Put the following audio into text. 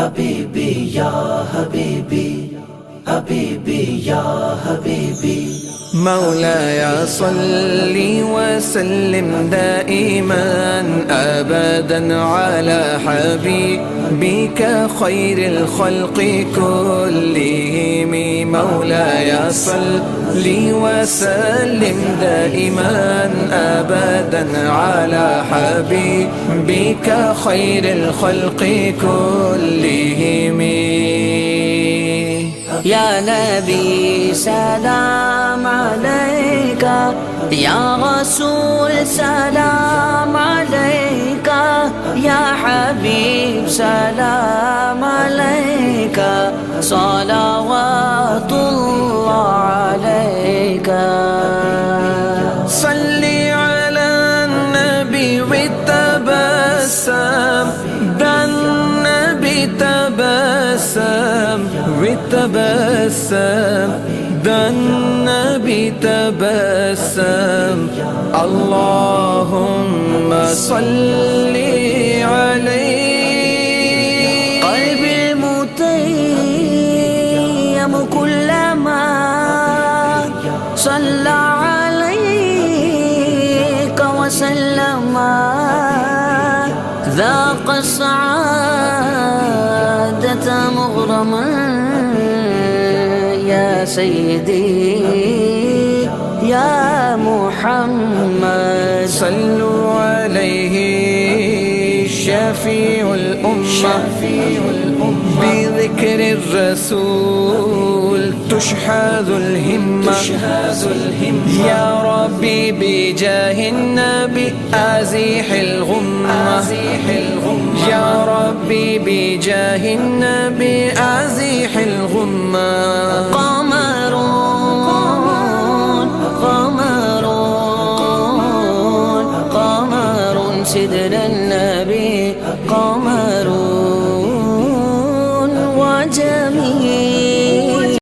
حبيبي يا حبيبي حبيبي يا حبيبي. مولاي صل وسلم دائما أبدا على حبيبك خير الخلق كلهم. مولاي صل وسلم دائما أبدا على حبيبك خير الخلق كلهم. يا نبي سلام عليك، يا رسول سلام عليك، يا حبيب سلام عليك، صلوات الله عليك. صل على النبي وتبسم، ده النبي تبسم وتبسم، ده النبي تبسم. اللهم صل عليه. قلبي المتيم كلما صلى عليك وسلم ذاق السعادة مغرما. يا سيدي يا محمد صلوا عليه شفيع الأمة، بذكر الرسول تشحذ الهمة. يا ربي بجاه النبي أزيح الغمة، يا ربي بجاه النبي أزيح الغمة. قمر سدر النبي قمر